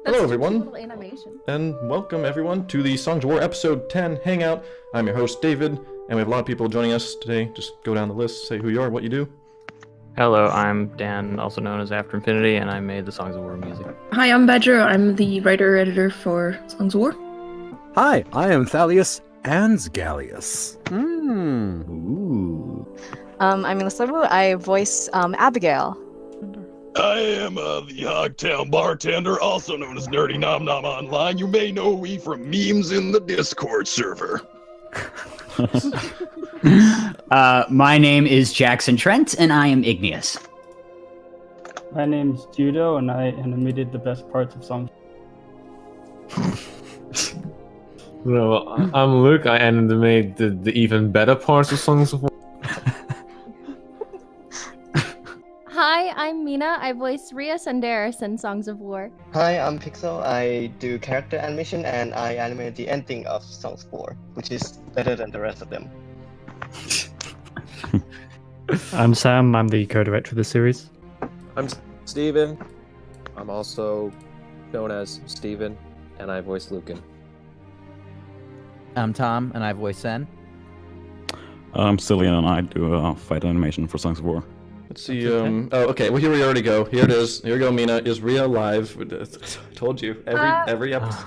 Hello, everyone, Little animation. and welcome everyone to the Songs of War episode 10 Hangout. I'm your host, David, and we have a lot of people joining us today. Just go down the list, say who you are, what you do. Hello, I'm Dan, also known as After Infinity, and I made the Songs of War music. Hi, I'm Badger. I'm the writer-editor for Songs of War. Hi, I am Thalleous and Galleous. I'm InSPY. I voice Abbigail. I am the Hogtown Bartender, also known as Nerdy Nom Nom Online. You may know me from memes in the Discord server. My name is Jackson Trent, and I am Igneous. My name's Judo, and I animated the best parts of songs. No, I'm Luuk. I animated the even better parts of Songs of War. Hi, I'm Mina. I voice Ria Senderis in Songs of War. Hi, I'm Pixel. I do character animation and I animate the ending of Songs of War, which is better than the rest of them. I'm Sam. I'm the co-director of the series. I'm Steven. I'm also known as Steven, and I voice Lucan. I'm Tom, and I voice Senn. I'm Zilleyon, and I do fight animation for Songs of War. Let's see, okay, well here we already go. Here it is. Here we go, Mina. Is Ria live? I told you, every episode.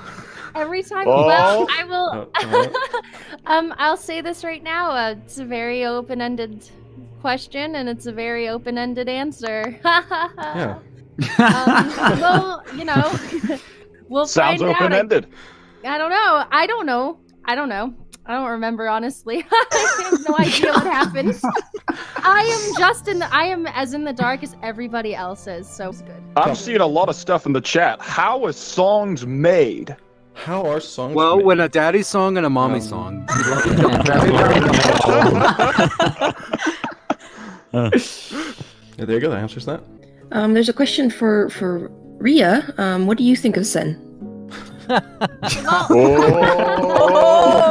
Every time. Oh. Well, I will. Oh, I'll say this right now. It's a very open-ended question, and it's a very open-ended answer. Yeah. Well, you know, we'll Sounds find open-ended. out. I don't know. I don't remember, honestly. I have no idea what happened. I am as in the dark as everybody else is, so it's good. I'm seeing a lot of stuff in the chat. How are songs made? How are songs Well, made? when a daddy song and a mommy song. Yeah, there you go, that answers that. There's a question for Ria. What do you think of Senn?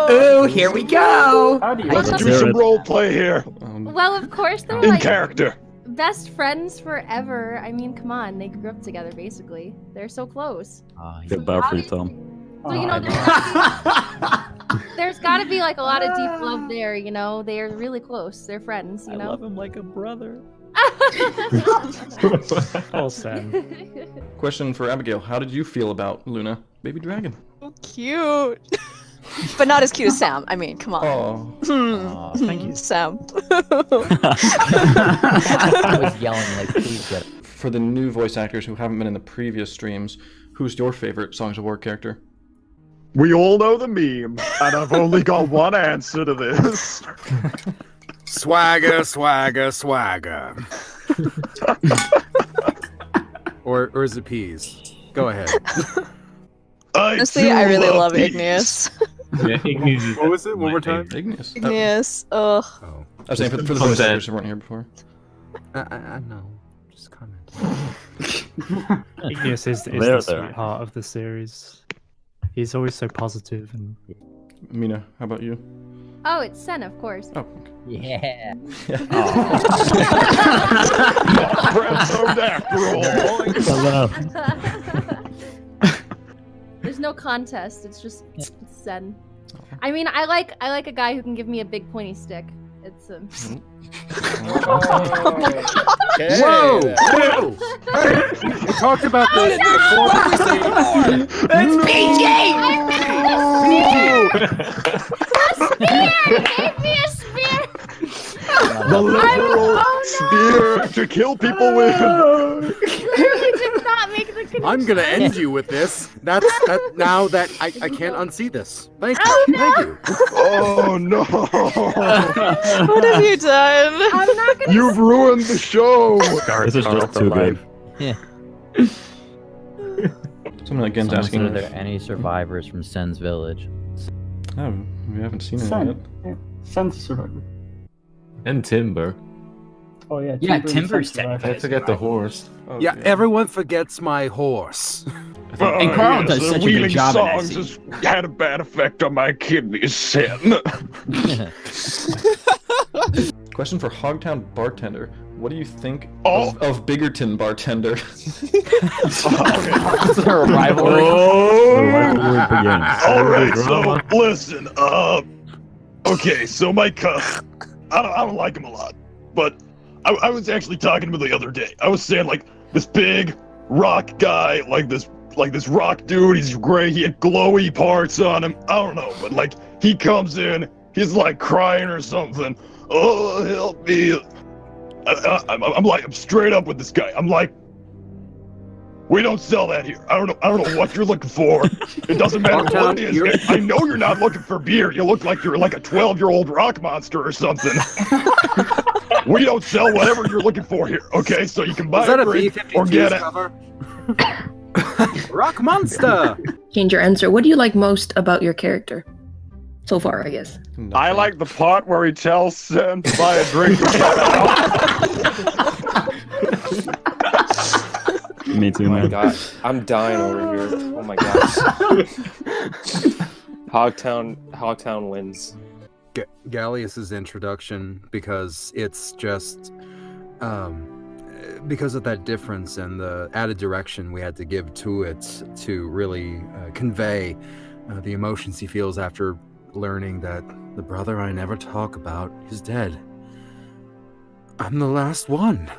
Oh, here we go! Let's do some role play here. Well, of course they're In like character. best friends forever. I mean, come on, they grew up together basically. They're so close. Get bad for you, Tom. So you know, there's got to be like a lot of deep love there. You know, they are really close. They're friends. You know. I love him like a brother. Oh, Sam. Question for Abigail. How did you feel about Luna, Baby Dragon? So cute. But not as cute as Sam. I mean, come on. Oh. Thank you. Sam. I was yelling like, please get it. For the new voice actors who haven't been in the previous streams, who's your favorite Songs of War character? We all know the meme, and I've only got one answer to this. Swagger, swagger, swagger. or is it peas? Go ahead. Honestly, I really love Igneous. Yeah, Igneous. What was it? One more time? Igneous. Igneous. Ugh. Oh. I was saying for the voice actors who weren't here before. I know. Just comment. Igneous is the sweetheart of the series. He's always so positive and. Mina, how about you? Oh, it's Senn, of course. Oh, okay. Yeah. Friend after all. Hello. There's no contest. It's just Senn. I mean, I like a guy who can give me a big pointy stick. It's Whoa! Whoa! We talked about this before. It's PG! Give me a spear! The literal spear to kill people with. Clearly did not make the connection. I'm gonna end you with this. Now that I can't unsee this. Thank you. Thank you. Oh no! What have you done? I'm not gonna. You've ruined the show. This is just too good. Yeah. Someone again's Someone asking. said, are there any survivors from Senn's village? Oh, we haven't seen it Senn. yet. Yeah. Senn's a survivor. And Timber. Oh yeah. Yeah, Timber Timber's is a survivor. I forget the horse. Oh, Yeah, everyone forgets my horse. And Carl does such a good Wheeling job in that songs scene. has had a bad effect on my kidneys, Senn. Question for Hogtown Bartender. what do you think Oh. of Biggerton Bartender? Is there a rivalry? Alright, so listen, okay, so my I don't like him a lot, but I was actually talking to him the other day. I was saying, like, this big rock guy, like this rock dude, he's gray, he had glowy parts on him, I don't know, but like, he comes in, he's like crying or something, oh, help me. I'm straight up with this guy. I'm like, we don't sell that here. I don't know what you're looking for. It doesn't matter what it is. I know you're not looking for beer. You look like you're like a 12-year-old rock monster or something. We don't sell whatever you're looking for here. Okay, so you can buy a drink or get it. Rock monster. Change your answer. What do you like most about your character? So far, I guess. I like the part where he tells Senn to buy a drink. Me too, Oh my man. god, I'm dying over here. Oh my gosh. Hogtown wins. Galleous's introduction, because it's just because of that difference and the added direction we had to give to it to really convey the emotions he feels after learning that the brother I never talk about is dead. I'm the last one.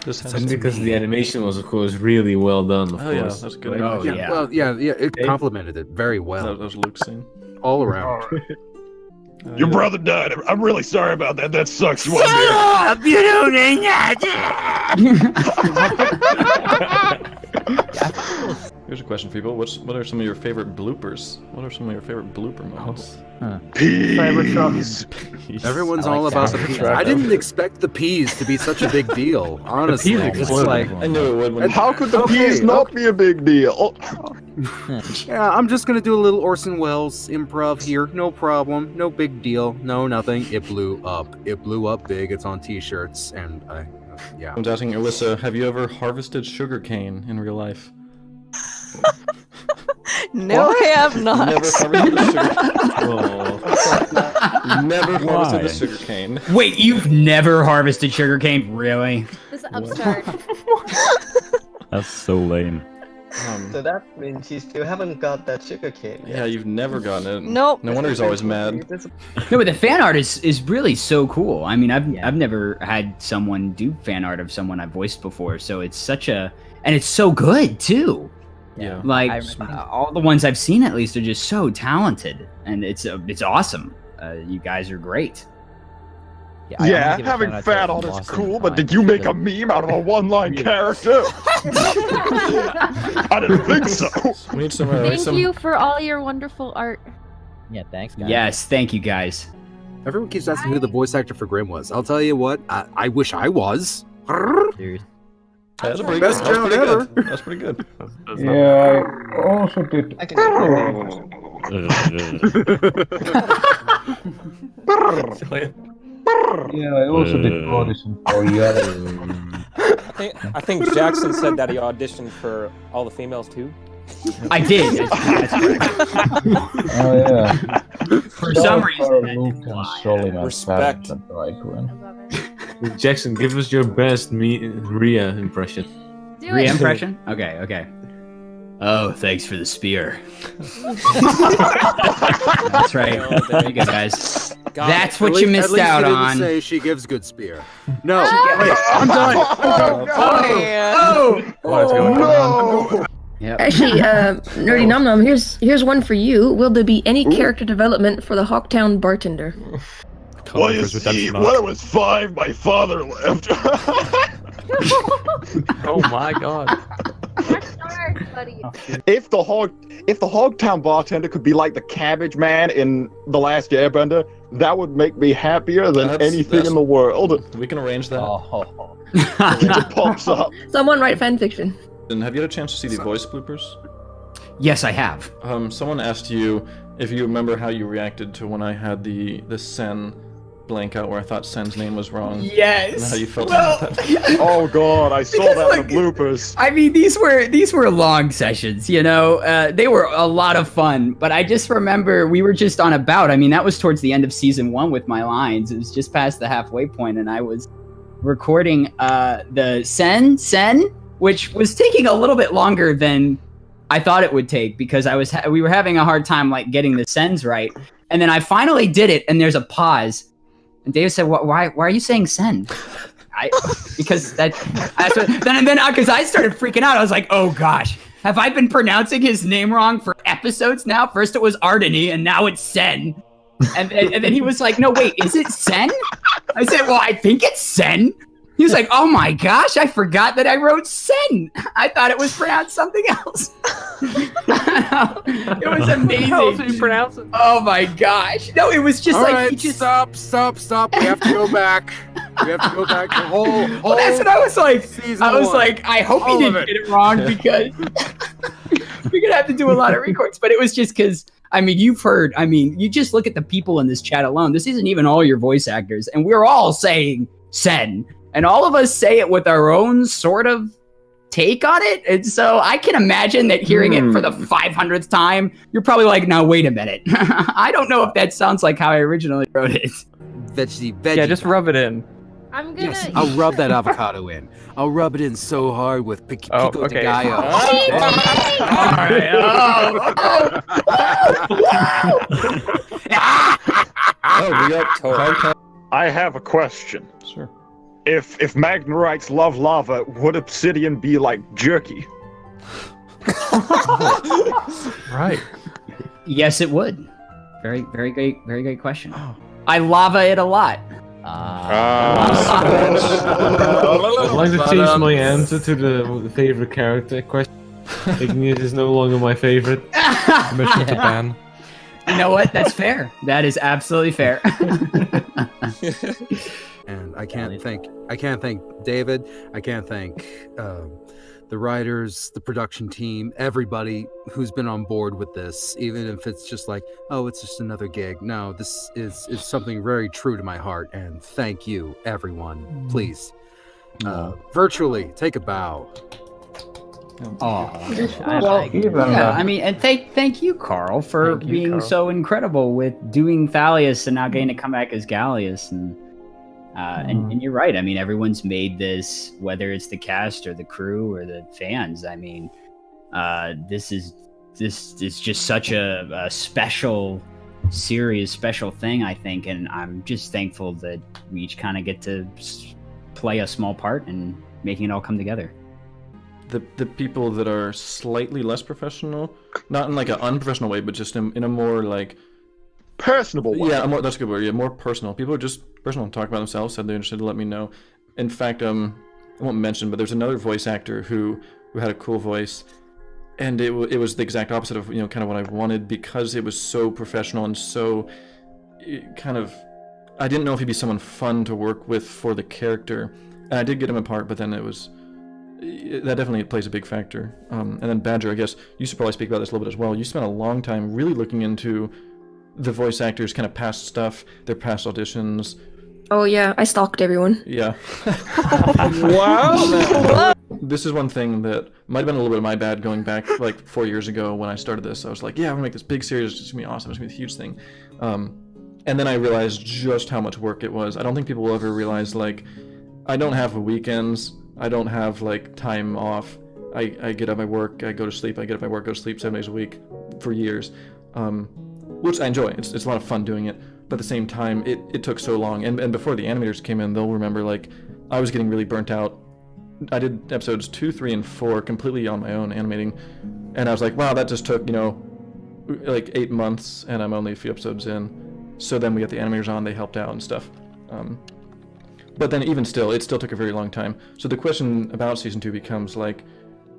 That's because the animation was, of course, really well done. Of course. Yeah, that's good. Like, Yeah, well, yeah, it complemented it very well. That was Luke's scene. All around. Your brother died. I'm really sorry about that. That sucks. You Here's a question for people. What are some of your favorite bloopers? What are some of your favorite blooper moments? Peas. Everyone's all about the peas. I didn't expect the peas to be such a big deal, honestly. It's like, I knew it would. How could the peas not be a big deal? Yeah, I'm just gonna do a little Orson Welles improv here. No problem. No big deal. No, nothing. It blew up. It blew up big. It's on t-shirts, and yeah. I'm asking Alyssa, have you ever harvested sugarcane in real life? No, I have not. Never harvested the sugar. Never harvested the sugarcane. Wait, you've never harvested sugarcane? Really? This upstart. That's so lame. So that means you still haven't got that sugar cane. Yeah, you've never gotten it. Nope. No wonder he's always mad. No, but the fan art is really so cool. I mean, I've never had someone do fan art of someone I've voiced before, so it's such a, and it's so good too. Yeah. Like all the ones I've seen, at least, are just so talented, and it's awesome. You guys are great. Yeah, having fat art is cool, but did you make a meme out of a one-line character? I didn't think so. We need some. Thank you for all your wonderful art. Yeah, thanks, guys. Yes, thank you guys. Everyone keeps asking who the voice actor for Grim was. I'll tell you what, I wish I was. Seriously. That's a pretty Best good. job ever. That's pretty good. Yeah, I also did. I can Yeah, I also did audition for you. I think Jackson said that he auditioned for all the females too. I did. Oh yeah. For some reason, Luuk and Sullivan. Respect. Jackson, give us your best Rhea impression. Do Rhea it. impression? Okay. Oh, thanks for the spear. That's right. There you go, guys. That's what you missed out on. Say she gives good spear. No, wait, I'm done. What's going on? Yep. Actually, Nerdy Nom Nom, here's one for you. Will there be any character development for the Hogtown Bartender? Well, you see, when I was 5, my father left. Oh my god. If the Hogtown Bartender could be like the Cabbage Man in The Last Airbender, that would make me happier than anything in the world. We can arrange that. He just pops up. Someone write fanfiction. And have you had a chance to see the voice bloopers? Yes, I have. Someone asked you if you remember how you reacted to when I had the Senn blank out where I thought Senn's name was wrong. Yes. And how you felt about that. Oh god, I saw that in the bloopers. I mean, these were long sessions, you know. They were a lot of fun, but I just remember we were just on a bout. I mean, that was towards the end of season 1 with my lines. It was just past the halfway point, and I was recording the Senn, which was taking a little bit longer than I thought it would take because we were having a hard time like getting the Senns right. And then I finally did it, and there's a pause. And Dave said, "Why are you saying Senn?" Because I started freaking out. I was like, "Oh gosh, have I been pronouncing his name wrong for episodes now? First it was Ardeny, and now it's Senn." And then he was like, "No, wait, is it Senn?" I said, "Well, I think it's Senn." He was like, "Oh my gosh, I forgot that I wrote Senn. I thought it was pronounced something else." It was amazing. How else do you pronounce it? Oh my gosh. No, it was just All like right, he just stop. We have to go back. We have to go back the whole Well, that's what I was like. season I was one. like, I hope he All of didn't it. get it wrong because we're gonna have to do a lot of records. But it was just because you've heard. You just look at the people in this chat alone. This isn't even all your voice actors, and we're all saying Senn. And all of us say it with our own sort of take on it. And so I can imagine that hearing it for the 500th time, you're probably like, now, wait a minute. I don't know if that sounds like how I originally wrote it. Veggie. Yeah, just rub it in. I'm gonna. Yes, I'll rub that avocado in. I'll rub it in so hard with pico de gallo. I have a question. Sure. If Magnerites love lava, would obsidian be like jerky? Right. Yes, it would. Very great question. I lava it a lot. I'd like to change my answer to the favorite character question. Igneous is no longer my favorite. Mission to ban. You know what? That's fair. That is absolutely fair. And I can't thank David. I can't thank the writers, the production team, everybody who's been on board with this, even if it's just like, oh, it's just another gig. No, this is something very true to my heart, and thank you, everyone. Please, virtually, take a bow. And thank you, Carl, for being so incredible with doing Thalleous and now getting to come back as Galleous. And you're right. Everyone's made this, whether it's the cast or the crew or the fans. This is just such a special series, special thing, I think. And I'm just thankful that we each kind of get to play a small part in making it all come together. The people that are slightly less professional, not in like an unprofessional way, but just in a more like personable way. Yeah, that's a good word. Yeah, more personal. People are just personal, talk about themselves, said they're interested to let me know. In fact, I won't mention, but there's another voice actor who had a cool voice, and it was the exact opposite of kind of what I wanted, because it was so professional and so kind of, I didn't know if he'd be someone fun to work with for the character, and I did get him a part, but then that definitely plays a big factor. And then Badger, I guess you should probably speak about this a little bit as well. You spent a long time really looking into the voice actors' kind of past stuff, their past auditions. Oh yeah, I stalked everyone. Yeah. Wow. This is one thing that might have been a little bit of my bad going back like 4 years ago when I started this. I was like, yeah, I'm gonna make this big series. It's gonna be awesome. It's gonna be a huge thing. And then I realized just how much work it was. I don't think people will ever realize, like, I don't have weekends. I don't have like time off. I get up, I work, I go to sleep, I get up, I work, go to sleep 7 days a week for years, which I enjoy. It's a lot of fun doing it, but at the same time, it took so long. And before the animators came in, they'll remember, like, I was getting really burnt out. I did episodes 2, 3, and 4 completely on my own animating, and I was like, wow, that just took like 8 months, and I'm only a few episodes in. So then we got the animators on, they helped out and stuff. But then even still, it still took a very long time. So the question about Season 2 becomes, like,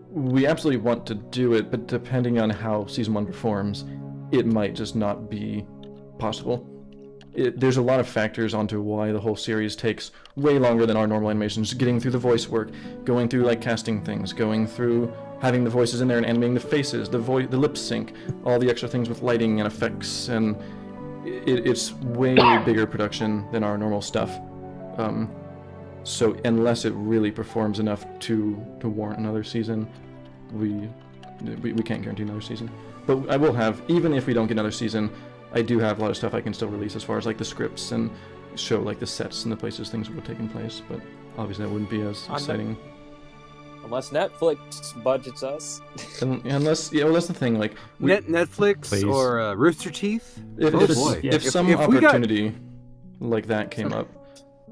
we absolutely want to do it, but depending on how Season 1 performs, it might just not be possible. There's a lot of factors onto why the whole series takes way longer than our normal animations. Getting through the voice work, going through, like, casting things, going through having the voices in there and animating the faces, the lip sync, all the extra things with lighting and effects, and it's way bigger production than our normal stuff. So unless it really performs enough to warrant another season, we can't guarantee another season. But I will have, even if we don't get another season, I do have a lot of stuff I can still release as far as like the scripts and show like the sets and the places things would have taken place. But obviously that wouldn't be as exciting. Unless Netflix budgets us. Unless, yeah, well, that's the thing. Like Netflix Please. or Rooster Teeth. If some opportunity like that came up,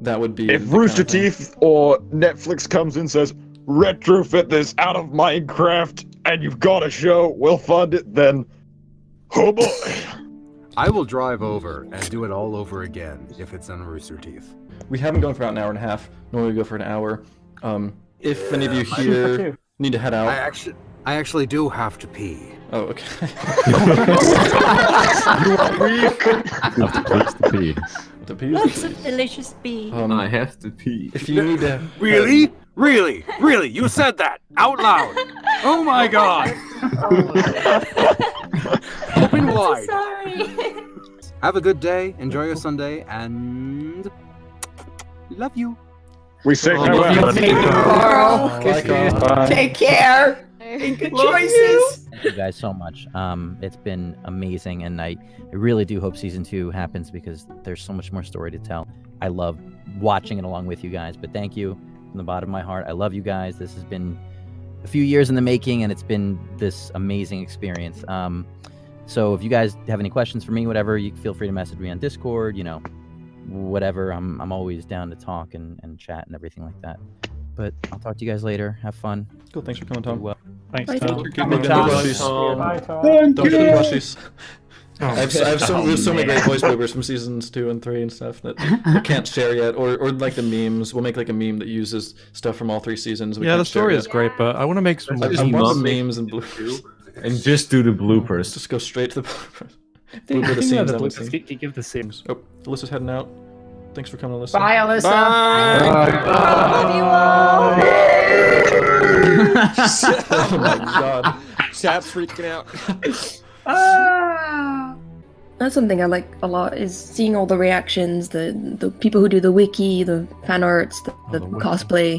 that would be. If Rooster Teeth or Netflix comes in and says, retrofit this out of Minecraft and you've got a show, we'll fund it, then oh boy. I will drive over and do it all over again if it's on Rooster Teeth. We haven't gone for about an hour and a half. Normally we go for an hour. If any of you here need to head out. I actually do have to pee. Oh, okay. To pee. Lots of delicious bee. I have to pee. If you need to. Really? Really? You said that out loud. Oh my god. Open wide. Sorry. Have a good day. Enjoy your Sunday, and love you. We say Take care. And good choices. Thank you guys so much. It's been amazing, and I really do hope season 2 happens because there's so much more story to tell. I love watching it along with you guys, but thank you from the bottom of my heart. I love you guys. This has been a few years in the making, and it's been this amazing experience. So if you guys have any questions for me, whatever, you feel free to message me on Discord, whatever. I'm always down to talk and chat and everything like that. But I'll talk to you guys later. Have fun. Cool. Thanks for coming, Tom. Well. Thanks, Bye, Tom. Thank you. Bye, Tom. Thank Don't you. forget the plushies. Oh, I have so many great voice bloopers from seasons 2 and 3 and stuff that I can't share yet, or like the memes. We'll make like a meme that uses stuff from all 3 seasons. Yeah, the story is great, but I want to make some more I want the memes and bloopers. And just do the bloopers. Just go straight to the bloopers. Blooper the scenes. I haven't seen. Give the scenes. Oh, Alyssa's heading out. Thanks for coming, Alyssa. Bye, Alyssa. Oh my god. Chat's freaking out. That's something I like a lot, is seeing all the reactions, the people who do the wiki, the fan arts, the cosplay.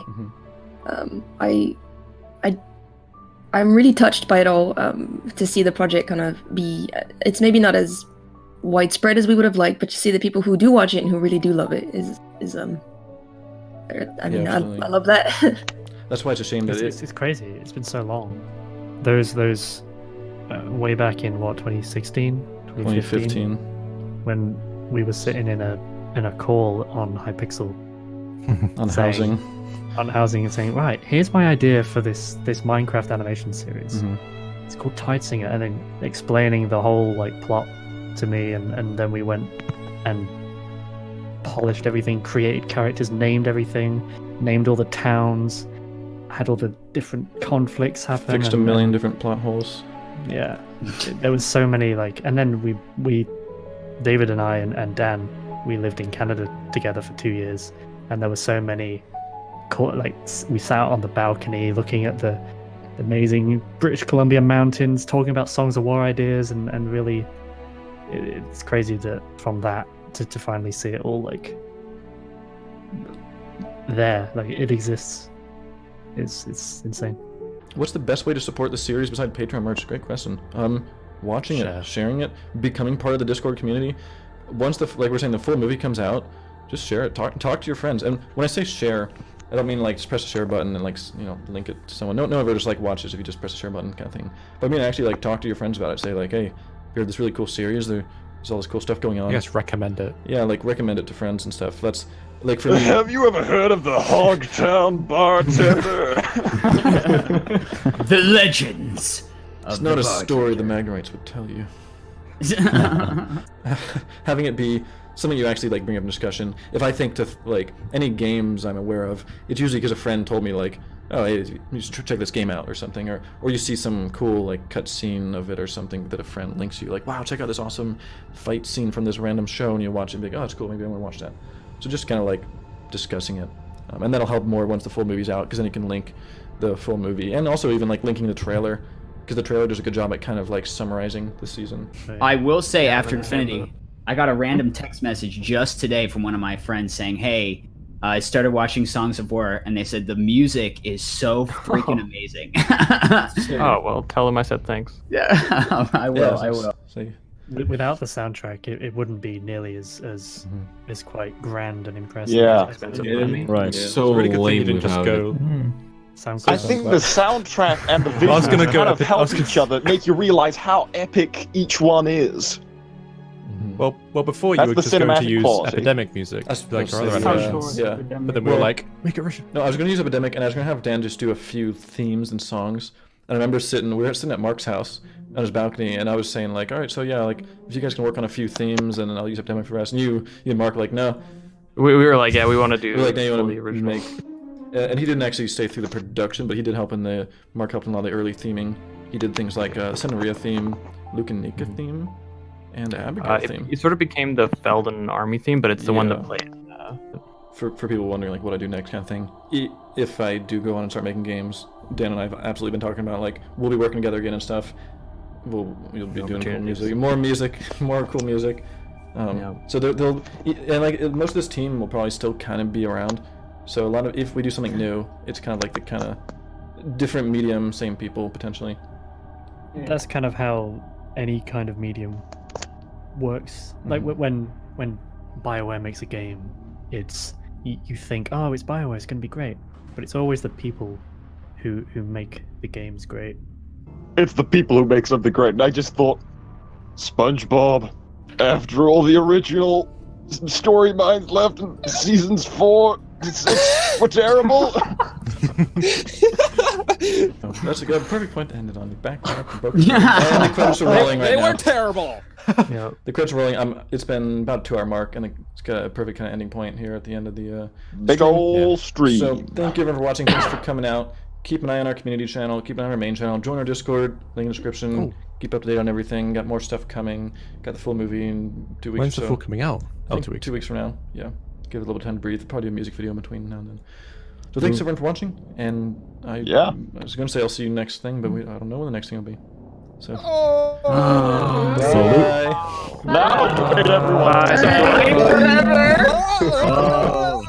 I'm really touched by it all, to see the project kind of be. It's maybe not as widespread as we would have liked, but to see the people who do watch it and who really do love it is I mean, I love that. That's why it's a shame that it's crazy. It's been so long. Those way back in what 2016, 2015, when we were sitting in a call on Hypixel on housing and saying, right, here's my idea for this Minecraft animation series. It's called Tidesinger, and then explaining the whole like plot to me, and then we went and polished everything, created characters, named everything, named all the towns, had all the different conflicts happen, fixed a million different plot holes. Yeah, there was so many and then we David and I and Dan, we lived in Canada together for 2 years, and there were so many we sat out on the balcony looking at the amazing British Columbia mountains, talking about Songs of War ideas, and really it's crazy that from that to finally see it all there, it exists. It's insane. What's the best way to support the series besides Patreon merch? Great question. Watching it, sharing it, becoming part of the Discord community. Once the full movie comes out, just share it. Talk to your friends. And when I say share, I don't mean just press the share button and link it to someone. No one ever just watches if you just press the share button kind of thing. But I mean actually talk to your friends about it. Say hey, we heard this really cool series. There's all this cool stuff going on. Yes, recommend it. Yeah, recommend it to friends and stuff. That's for me. Have you ever heard of the Hogtown Bartender? The legends. It's not a story the Magnorites would tell you. Having it be something you actually bring up in discussion. If I think to any games I'm aware of, it's usually because a friend told me oh hey, you should check this game out or something, or you see some cool cut scene of it or something that a friend links you wow, check out this awesome fight scene from this random show, and you watch it and be oh it's cool, maybe I want to watch that. So just kind of discussing it, and that'll help more once the full movie's out, because then you can link the full movie, and also even linking the trailer, because the trailer does a good job at kind of summarizing the season. I will say, after Infinity, I got a random text message just today from one of my friends saying, hey, I started watching Songs of War, and they said the music is so freaking amazing. Oh, well, tell them I said thanks. Yeah, I will. So Without the soundtrack, it wouldn't be nearly as quite grand and impressive. Yeah. Right. It's So really good thing you lame didn't just without go. it. Sounds I think the soundtrack and the I was visuals gonna go kind a of bit- I help was gonna- each other, make you realize how epic each one is. Well, before That's you were the just going to cinematic use quality. Epidemic music, I suppose like our other so, animations. yeah. But then we were like, make it Russian. No, I was going to use Epidemic, and I was going to have Dan just do a few themes and songs. And I remember we were sitting at Mark's house on his balcony, and I was saying like, all right, so yeah, like if you guys can work on a few themes, and then I'll use Epidemic for the rest. And you and Mark were like, no. We were like, yeah, we want to do. We were like, no, you want fully to original. make. And he didn't actually stay through the production, but he did help in Mark helped in a lot of the early theming. He did things like Senaria theme, Luuk and Nika theme, and Abbigail theme. It sort of became the Felden Army theme, but it's the one that played. For people wondering like what I do next kind of thing. If I do go on and start making games, Dan and I have absolutely been talking about like we'll be working together again and stuff. You'll be doing cool music, more cool music. So they'll and like most of this team will probably still kind of be around. So a lot of if we do something new, it's kind of like the kind of different medium, same people potentially. That's kind of how any kind of medium works. Like when BioWare makes a game, it's you think, oh, it's BioWare, it's going to be great, but it's always the people who make the games great. It's the people who make something great. And I just thought, SpongeBob, after all the original story minds left in seasons 4 to 6 were terrible. That's a good, perfect point to end it on. Back up and broken. And the credits are rolling right They now. were terrible. Yeah, the credits are rolling. It's been about a 2-hour mark, and it's got a perfect kind of ending point here at the end of the Big ol' stream. So thank you everyone for watching. Thanks for coming out. Keep an eye on our community channel. Keep an eye on our main channel. Join our Discord. Link in the description. Keep up to date on everything. Got more stuff coming. Got the full movie in 2 weeks. When's or the so. full coming out? I think 2 weeks. 2 weeks from now. Yeah. Give it a little time to breathe. Probably do a music video in between now and then. So thanks everyone for watching. And I was going to say I'll see you next thing, but I don't know when the next thing will be. So. Now, wait, everyone. Bye. Forever.